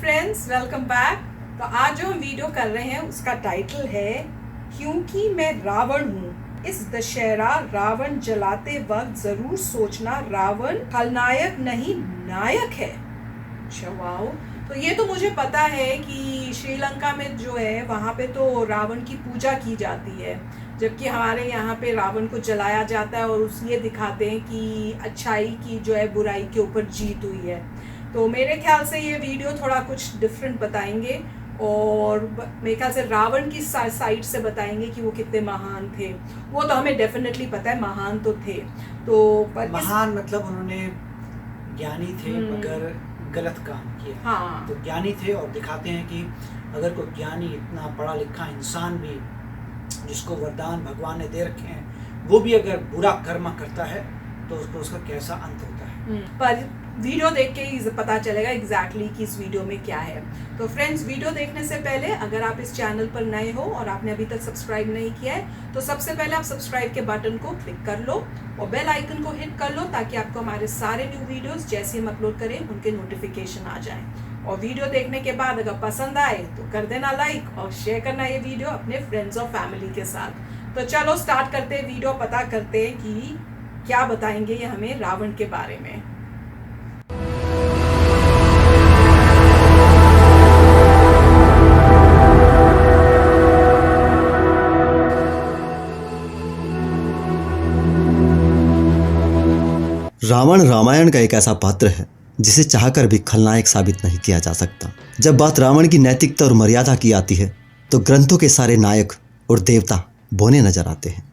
Friends, welcome back. तो आज जो हम वीडियो कर रहे हैं उसका टाइटल है क्योंकि मैं रावण हूँ। इस दशहरा रावण जलाते वक्त जरूर सोचना रावण खलनायक नहीं नायक है। अच्छा वाओ। तो ये तो मुझे पता है कि श्रीलंका में जो है वहाँ पे तो रावण की पूजा की जाती है, जबकि हमारे यहाँ पे रावण को जलाया जाता है और ये दिखाते हैं कि अच्छाई की जो है बुराई के ऊपर जीत हुई है। तो मेरे ख्याल से ये वीडियो थोड़ा कुछ डिफरेंट बताएंगे और मेरे ख्याल से रावण की साइड से बताएंगे कि वो कितने महान थे। वो तो हमें डेफिनेटली पता है, महान तो थे। तो महान मतलब उन्होंने ज्ञानी थे मगर गलत काम किया। हाँ। तो ज्ञानी थे और दिखाते हैं कि अगर कोई ज्ञानी इतना पढ़ा लिखा इंसान भी जिसको वरदान भगवान ने दे रखे हैं वो भी अगर बुरा कर्म करता है तो उसका कैसा अंत होता है। पर वीडियो देख के ही पता चलेगा एग्जैक्टली कि इस वीडियो में क्या है। तो फ्रेंड्स, वीडियो देखने से पहले अगर आप इस चैनल पर नए हो और आपने अभी तक सब्सक्राइब नहीं किया है तो सबसे पहले आप सब्सक्राइब के बटन को क्लिक कर लो और बेल आइकन को हिट कर लो ताकि आपको हमारे सारे न्यू वीडियोस जैसे हम अपलोड करें उनके नोटिफिकेशन आ जाएं। और वीडियो देखने के बाद अगर पसंद आए तो कर देना लाइक और शेयर करना ये वीडियो अपने फ्रेंड्स और फैमिली के साथ। तो चलो स्टार्ट करते हैं वीडियो, पता करते हैं कि क्या बताएंगे ये हमें रावण के बारे में। रावण रामायण का एक ऐसा पात्र है जिसे चाहकर भी खलनायक साबित नहीं किया जा सकता। जब बात रावण की नैतिकता और मर्यादा की आती है तो ग्रंथों के सारे नायक और देवता बोने नजर आते हैं।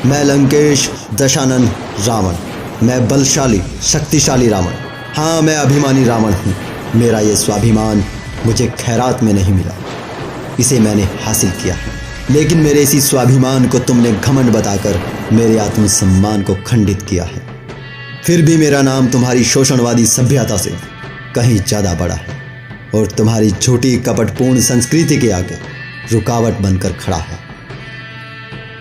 मैं लंकेश दशानन रावण, मैं बलशाली शक्तिशाली रावण, हाँ मैं अभिमानी रावण हूँ। मेरा ये स्वाभिमान मुझे खैरात में नहीं मिला, इसे मैंने हासिल किया है। लेकिन मेरे इसी स्वाभिमान को तुमने घमंड बताकर मेरे आत्मसम्मान को खंडित किया है। फिर भी मेरा नाम तुम्हारी शोषणवादी सभ्यता से कहीं ज़्यादा बड़ा है और तुम्हारी झूठी कपटपूर्ण संस्कृति के आगे रुकावट बनकर खड़ा है।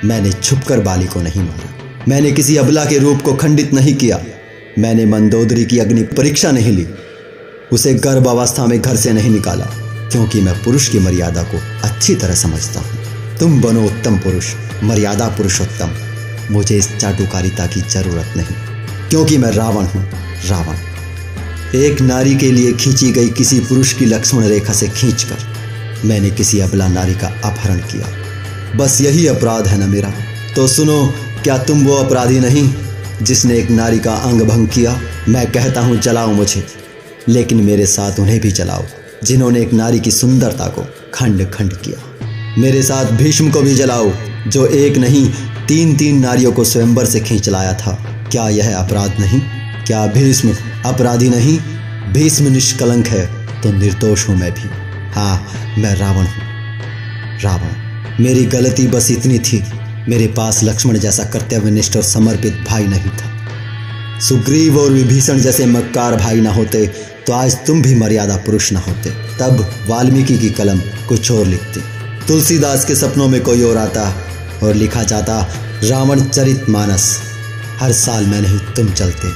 मैंने छुपकर बाली को नहीं मारा, मैंने किसी अबला के रूप को खंडित नहीं किया, मैंने मंदोदरी की अग्नि परीक्षा नहीं ली, उसे गर्भ अवस्था में घर से नहीं निकाला, क्योंकि मैं पुरुष की मर्यादा को अच्छी तरह समझता हूँ। तुम बनो उत्तम पुरुष, मर्यादा पुरुषोत्तम। मुझे इस चाटुकारिता की जरूरत नहीं, क्योंकि मैं रावण हूँ। रावण एक नारी के लिए खींची गई किसी पुरुष की लक्ष्मण रेखा से खींचकर मैंने किसी अबला नारी का अपहरण किया। बस यही अपराध है ना मेरा। तो सुनो, क्या तुम वो अपराधी नहीं जिसने एक नारी का अंग भंग किया? मैं कहता हूँ जलाओ मुझे, लेकिन मेरे साथ उन्हें भी जलाओ जिन्होंने एक नारी की सुंदरता को खंड खंड किया। मेरे साथ भीष्म को भी जलाओ जो एक नहीं तीन नारियों को स्वयंवर से खींच लाया था। क्या यह अपराध नहीं? क्या भीष्म अपराधी नहीं? भीष्म निष्कलंक है तो निर्दोष हूँ मैं भी। हाँ, मैं रावण हूँ। रावण, मेरी गलती बस इतनी थी, मेरे पास लक्ष्मण जैसा कर्तव्यनिष्ठ और समर्पित भाई नहीं था। सुग्रीव और विभीषण जैसे मक्कार भाई ना होते तो आज तुम भी मर्यादा पुरुष ना होते। तब वाल्मीकि की कलम कुछ और लिखती, तुलसीदास के सपनों में कोई और आता और लिखा जाता रावण चरित मानस। हर साल मैं नहीं तुम चलते,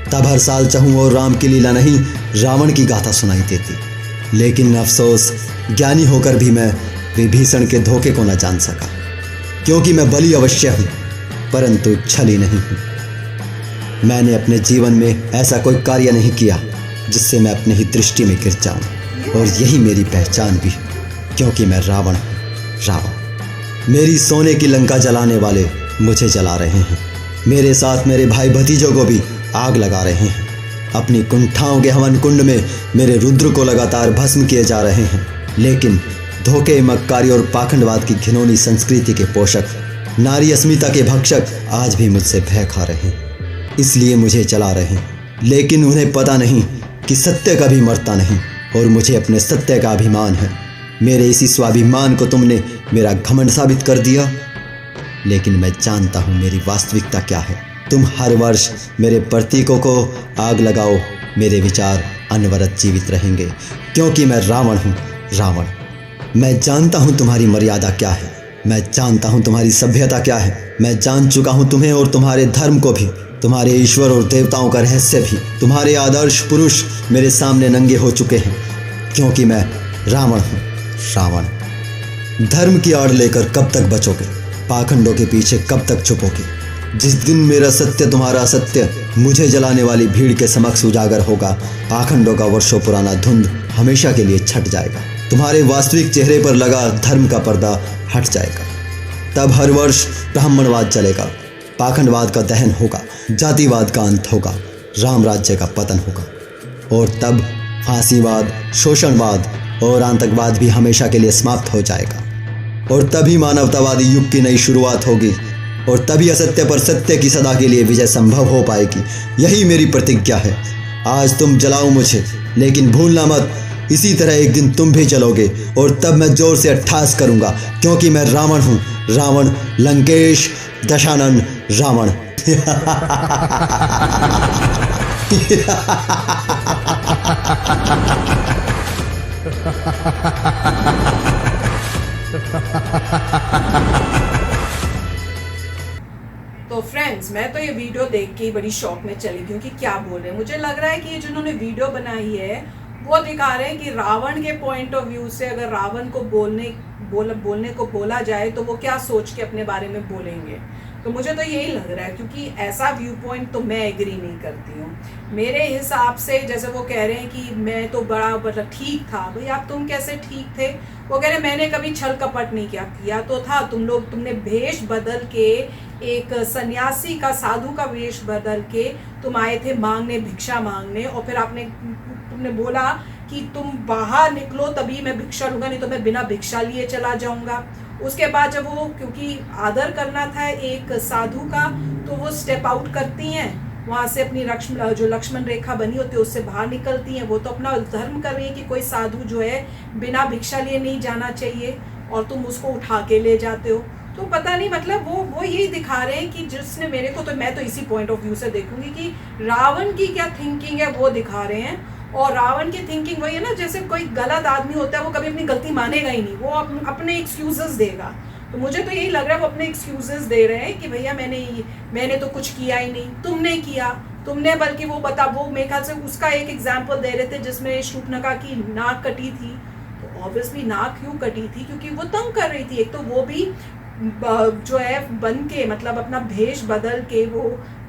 तब हर साल चाहूँ और राम की लीला नहीं रावण की गाथा सुनाई देती। लेकिन अफसोस, ज्ञानी होकर भी मैं विभीषण के धोखे को न जान सका, क्योंकि मैं बलि अवश्य हूँ परंतु छली नहीं हूँ। मैंने अपने जीवन में ऐसा कोई कार्य नहीं किया जिससे मैं अपने ही दृष्टि में गिर जाऊँ, और यही मेरी पहचान भी है, क्योंकि मैं रावण हूँ। रावण, मेरी सोने की लंका जलाने वाले मुझे जला रहे हैं, मेरे साथ मेरे भाई भतीजों को भी आग लगा रहे हैं। अपनी कुंठाओं के हवन कुंड में मेरे रुद्र को लगातार भस्म किए जा रहे हैं। लेकिन धोखे, मक्कारी और पाखंडवाद की घिनौनी संस्कृति के पोषक, नारी अस्मिता के भक्षक आज भी मुझसे भय खा रहे हैं, इसलिए मुझे जला रहे हैं। लेकिन उन्हें पता नहीं कि सत्य कभी मरता नहीं और मुझे अपने सत्य का अभिमान है। मेरे इसी स्वाभिमान को तुमने मेरा घमंड साबित कर दिया, लेकिन मैं जानता हूँ मेरी वास्तविकता क्या है। तुम हर वर्ष मेरे प्रतीकों को आग लगाओ, मेरे विचार अनवरत जीवित रहेंगे, क्योंकि मैं रावण हूँ। रावण, मैं जानता हूँ तुम्हारी मर्यादा क्या है, मैं जानता हूँ तुम्हारी सभ्यता क्या है, मैं जान चुका हूँ तुम्हें और तुम्हारे धर्म को भी, तुम्हारे ईश्वर और देवताओं का रहस्य भी। तुम्हारे आदर्श पुरुष मेरे सामने नंगे हो चुके हैं, क्योंकि मैं रावण हूँ, रावण। धर्म की आड़ लेकर कब तक बचोगे? पाखंडों के पीछे कब तक छुपोगे? जिस दिन मेरा सत्य तुम्हारा असत्य मुझे जलाने वाली भीड़ के समक्ष उजागर होगा, पाखंडों का वर्षों पुराना धुंध हमेशा के लिए छट जाएगा। तुम्हारे वास्तविक चेहरे पर लगा धर्म का पर्दा हट जाएगा। तब हर वर्ष ब्राह्मणवाद चलेगा, पाखंडवाद का दहन होगा, जातिवाद का अंत होगा, राम राज्य का पतन होगा। और तब फांसीवाद, शोषणवाद और आतंकवाद भी हमेशा के लिए समाप्त हो जाएगा। और तभी मानवतावादी युग की नई शुरुआत होगी, और तभी असत्य पर सत्य की सदा के लिए विजय संभव हो पाएगी। यही मेरी प्रतिज्ञा है। आज तुम जलाओ मुझे, लेकिन भूलना मत, इसी तरह एक दिन तुम भी चलोगे, और तब मैं जोर से अट्ठास करूंगा, क्योंकि मैं रावण हूँ, रावण, लंकेश दशानन रावण। तो फ्रेंड्स, मैं तो ये वीडियो देख के ही बड़ी शॉक में चली, क्योंकि क्या बोल रहे हैं। मुझे लग रहा है कि ये जिन्होंने वीडियो बनाई है वो दिखा रहे हैं कि रावण के पॉइंट ऑफ व्यू से अगर रावण को बोलने को बोला जाए तो वो क्या सोच के अपने बारे में बोलेंगे। तो मुझे तो यही लग रहा है, क्योंकि ऐसा व्यू पॉइंट तो मैं एग्री नहीं करती हूँ। मेरे हिसाब से जैसे वो कह रहे हैं कि मैं तो बड़ा मतलब ठीक था, भाई आप तुम कैसे ठीक थे? वो कह रहे मैंने कभी छल कपट नहीं किया तो था तुमने भेष बदल के, एक सन्यासी का, साधु का वेश बदल के तुम आए थे मांगने, भिक्षा मांगने, और फिर तुमने बोला कि तुम बाहर निकलो तभी मैं भिक्षा लूँगा, नहीं तो मैं बिना भिक्षा लिए चला जाऊँगा। उसके बाद जब वो, क्योंकि आदर करना था एक साधु का, तो वो स्टेप आउट करती हैं वहाँ से, अपनी जो लक्ष्मण रेखा बनी होती है उससे बाहर निकलती हैं। वो तो अपना धर्म कर रही है कि कोई साधु जो है बिना भिक्षा लिए नहीं जाना चाहिए, और तुम उसको उठा के ले जाते हो। तो पता नहीं, मतलब वो यही दिखा रहे हैं कि जिसने मेरे को, तो मैं तो इसी पॉइंट ऑफ व्यू से देखूंगी कि रावण की क्या थिंकिंग है वो दिखा रहे हैं। और रावण की थिंकिंग वही है ना, जैसे कोई गलत आदमी होता है वो कभी अपनी गलती मानेगा ही नहीं, वो अपने एक्सक्यूजेस देगा। तो मुझे तो यही लग रहा है वो अपने एक्सक्यूजेस दे रहे हैं कि भैया मैंने तो कुछ किया ही नहीं, तुमने किया, तुमने, बल्कि वो मेरे ख्याल से उसका एक एग्जाम्पल दे रहे थे जिसमें शूर्पणखा की नाक कटी थी। तो ऑब्वियसली नाक क्यों कटी थी? क्योंकि वो तंग कर रही थी। एक तो वो भी जो है बन के, मतलब अपना भेष बदल के वो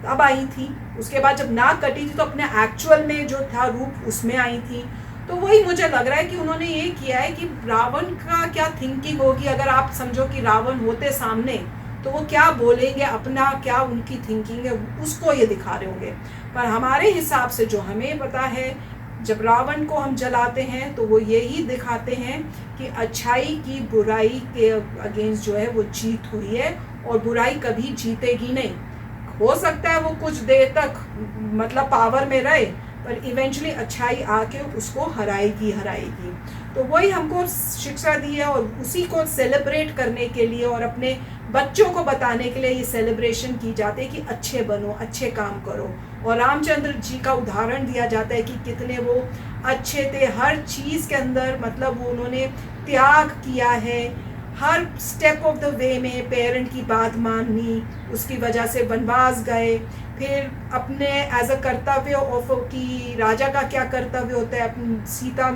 अब आई थी। उसके बाद जब नाक कटी थी तो अपने एक्चुअल में जो था रूप उसमें आई थी। तो वही मुझे लग रहा है कि उन्होंने ये किया है कि रावण का क्या थिंकिंग होगी, अगर आप समझो कि रावण होते सामने तो वो क्या बोलेंगे, अपना क्या उनकी थिंकिंग है, उसको ये दिखा रहे होंगे। पर हमारे हिसाब से जो हमें पता है, जब रावण को हम जलाते हैं तो वो यही दिखाते हैं कि अच्छाई की बुराई के अगेंस्ट जो है वो जीत हुई है, और बुराई कभी जीतेगी नहीं। हो सकता है वो कुछ देर तक मतलब पावर में रहे, पर इवेंचुअली अच्छाई आके उसको हराएगी। तो वही हमको शिक्षा दी है, और उसी को सेलिब्रेट करने के लिए और अपने बच्चों को बताने के लिए ये सेलिब्रेशन की जाती है कि अच्छे बनो, अच्छे काम करो। और रामचंद्र जी का उदाहरण दिया जाता है कि कितने वो अच्छे थे, हर चीज़ के अंदर मतलब वो उन्होंने त्याग किया है, हर स्टेप ऑफ द वे में पेरेंट की बात माननी, उसकी वजह से वनवास गए, फिर अपने एज अ कर्तव्य ऑफ कि राजा का क्या कर्तव्य होता है, अपनी सीता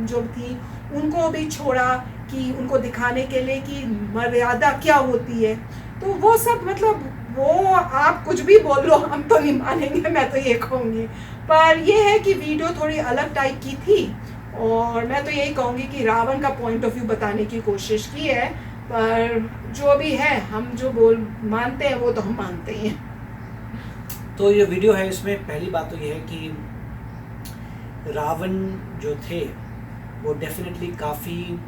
जो थी उनको भी छोड़ा कि उनको दिखाने के लिए कि मर्यादा क्या होती है। तो वो सब मतलब वो आप कुछ भी बोल लो हम तो नहीं मानेंगे, मैं तो ये कहूँगी। पर ये है कि वीडियो थोड़ी अलग टाइप की थी, और मैं तो यही कहूँगी कि रावण का पॉइंट ऑफ व्यू बताने की कोशिश की है। पर जो भी है, हम जो मानते हैं वो तो हम मानते ही हैं। तो ये वीडियो है, इसमें पहली बात तो ये है कि रावण जो थे वो डेफिनेटली काफ़ी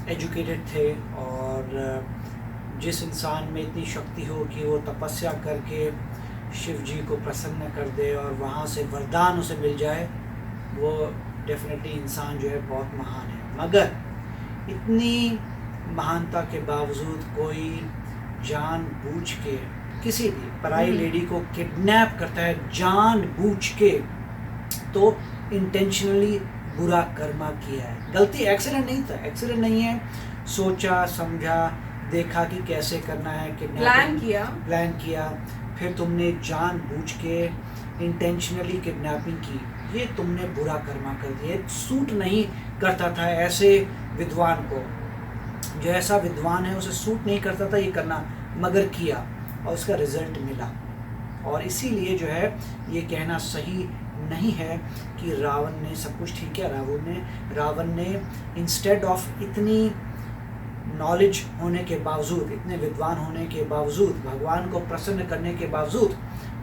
एजुकेटेड थे, और जिस इंसान में इतनी शक्ति हो कि वो तपस्या करके शिव जी को प्रसन्न कर दे और वहाँ से वरदान उसे मिल जाए, वो डेफिनेटली इंसान जो है बहुत महान है। मगर इतनी महानता के बावजूद कोई जानबूझ के किसी भी पराई लेडी को किडनैप करता है जानबूझ के, तो इंटेंशनली बुरा कर्मा किया है। गलती एक्सीडेंट नहीं था, एक्सीडेंट नहीं है, सोचा समझा देखा कि कैसे करना है, प्लान किया, फिर तुमने जानबूझ के इंटेंशनली किडनैपिंग की, ये तुमने बुरा कर्मा कर दिया। सूट नहीं करता था ऐसे विद्वान को, जो ऐसा विद्वान है उसे सूट नहीं करता था ये करना, मगर किया और उसका रिजल्ट मिला। और इसीलिए जो है ये कहना सही नहीं है कि रावण ने सब कुछ ठीक है। रावण ने इंस्टेड ऑफ इतनी नॉलेज होने के बावजूद, इतने विद्वान होने के बावजूद, भगवान को प्रसन्न करने के बावजूद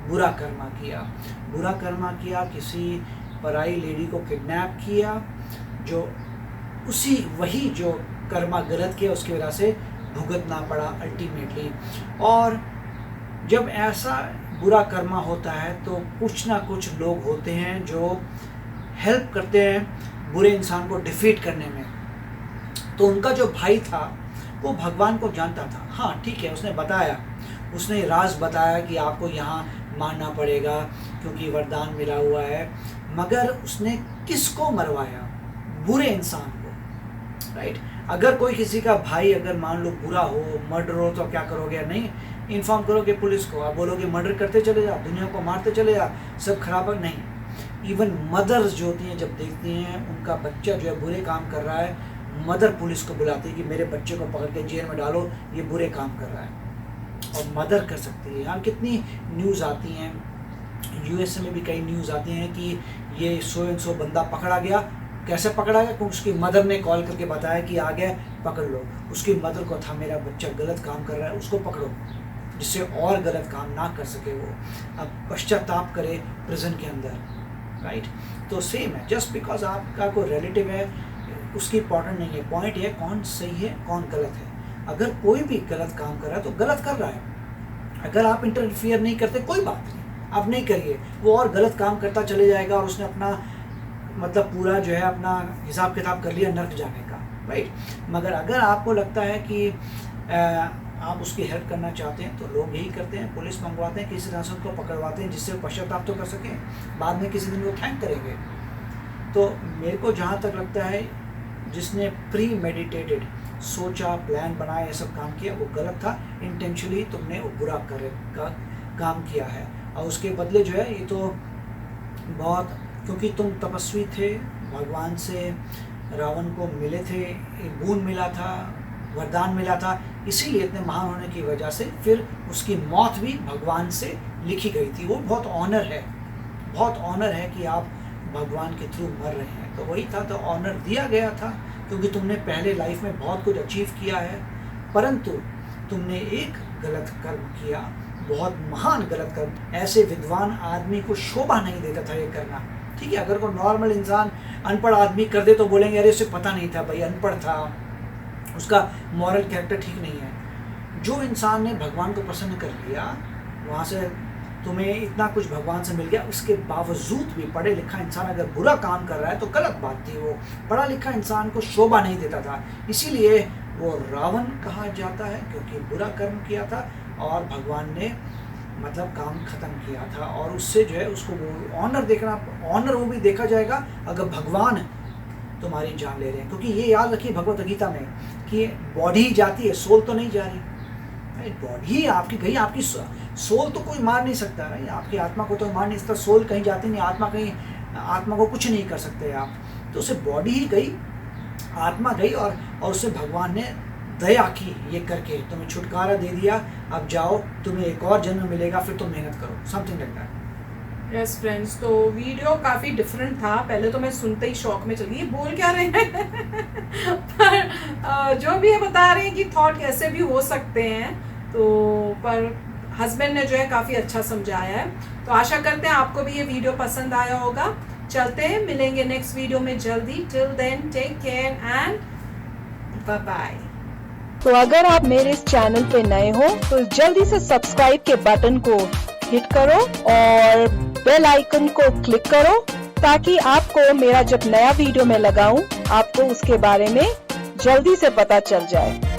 बुरा कर्मा किया, किसी पराई लेडी को किडनैप किया, जो वही जो कर्मा गलत किया उसकी वजह से भुगतना पड़ा अल्टीमेटली। और जब ऐसा बुरा कर्मा होता है तो कुछ ना कुछ लोग होते हैं जो हेल्प करते हैं बुरे इंसान को डिफीट करने में। तो उनका जो भाई था वो भगवान को जानता था। हाँ ठीक है, उसने राज बताया कि आपको यहाँ मारना पड़ेगा क्योंकि वरदान मिला हुआ है, मगर उसने किसको मरवाया? बुरे इंसान को, राइट। अगर कोई किसी का भाई अगर मान लो बुरा हो, मर्डर हो, तो क्या करोगे? नहीं इन्फॉर्म करोगे पुलिस को, आप बोलोगे मर्डर करते चले जा, दुनिया को मारते चले जा, सब खराब है? नहीं। इवन मदर्स जो होती हैं जब देखती हैं उनका बच्चा जो है बुरे काम कर रहा है, मदर पुलिस को बुलाती है कि मेरे बच्चे को पकड़ के जेल में डालो, ये बुरे काम कर रहा है। और मदर कर सकती है। यहाँ कितनी न्यूज़ आती हैं, यूएसए में भी कई न्यूज़ आती हैं कि ये सो बंदा पकड़ा गया। कैसे पकड़ा गया? क्योंकि उसकी मदर ने कॉल करके बताया कि आ गया, पकड़ लो। उसकी मदर को था मेरा बच्चा गलत काम कर रहा है, उसको पकड़ो, जिससे और गलत काम ना कर सके वो, अब पश्चाताप करे प्रिजन के अंदर, राइट। तो सेम है, जस्ट बिकॉज आपका कोई रिलेटिव है उसकी इंपॉर्टेंट नहीं है। पॉइंट ये कौन सही है कौन गलत है। अगर कोई भी गलत काम कर रहा है तो गलत कर रहा है, अगर आप इंटरफियर नहीं करते कोई बात नहीं, आप नहीं करिए, वो और गलत काम करता चले जाएगा और उसने अपना मतलब पूरा जो है अपना हिसाब किताब कर लिया नर्क जाने का, राइट। मगर अगर आपको लगता है कि आप उसकी हेल्प करना चाहते हैं तो लोग यही करते हैं, पुलिस मंगवाते हैं, किसी तरह से उनको पकड़वाते हैं जिससे पश्चाताप तो कर सकें, बाद में किसी दिन वो थैंक करेंगे। तो मेरे को जहाँ तक लगता है जिसने प्री मेडिटेटेड सोचा, प्लान बनाया, ये सब काम किया वो गलत था। इंटेंशनली तुमने वो बुरा काम किया है और उसके बदले जो है ये तो बहुत, क्योंकि तुम तपस्वी थे, भगवान से रावण को मिले थे, एक बूंद मिला था, वरदान मिला था, इसीलिए इतने महान होने की वजह से फिर उसकी मौत भी भगवान से लिखी गई थी। वो बहुत ऑनर है कि आप भगवान के थ्रू मर रहे हैं। तो वही था, तो ऑनर दिया गया था क्योंकि तुमने पहले लाइफ में बहुत कुछ अचीव किया है, परंतु तुमने एक गलत कर्म किया, बहुत महान गलत कर्म। ऐसे विद्वान आदमी को शोभा नहीं देता था ये करना, ठीक है। अगर कोई नॉर्मल इंसान अनपढ़ आदमी कर दे तो बोलेंगे अरे उसे पता नहीं था, भाई अनपढ़ था, उसका मॉरल कैरेक्टर ठीक नहीं है। जो इंसान ने भगवान को प्रसन्न कर लिया, वहाँ से तुम्हें इतना कुछ भगवान से मिल गया, उसके बावजूद भी पढ़े लिखा इंसान अगर बुरा काम कर रहा है तो गलत बात थी। वो पढ़ा लिखा इंसान को शोभा नहीं देता था, इसीलिए वो रावण कहा जाता है क्योंकि बुरा कर्म किया था और भगवान ने मतलब काम खत्म किया था। और उससे जो है उसको वो ऑनर वो भी देखा जाएगा अगर भगवान तुम्हारी जान ले रहे हैं। क्योंकि ये याद रखिए भगवत गीता में कि बॉडी ही जाती है, सोल तो नहीं जा रही। बॉडी आपकी गई, आपकी सोल तो कोई मार नहीं सकता है, आपकी आत्मा को तो मार नहीं सकता, सोल कहीं जाती नहीं, आत्मा को कुछ नहीं कर सकते आप। तो उसे बॉडी ही गई, आत्मा गई और उससे भगवान ने दया की, ये करके तुम्हें छुटकारा दे दिया, अब जाओ तुम्हें एक और जन्म मिलेगा, फिर तुम मेहनत करो, something like that. Yes friends, तो वीडियो काफ़ी डिफरेंट था। पहले तो मैं सुनते ही शौक में चली, बोल क्या रहे हैं पर जो भी ये बता रहे हैं कि थॉट कैसे भी हो सकते हैं, तो पर हस्बैंड ने जो है काफ़ी अच्छा समझाया है। तो आशा करते हैं आपको भी ये वीडियो पसंद आया होगा। चलते हैं, मिलेंगे नेक्स्ट वीडियो में जल्दी। Till then take care and bye bye. तो अगर आप मेरे इस चैनल पे नए हो तो जल्दी से सब्सक्राइब के बटन को हिट करो और बेल आइकन को क्लिक करो ताकि आपको मेरा जब नया वीडियो मैं लगाऊं आपको उसके बारे में जल्दी से पता चल जाए।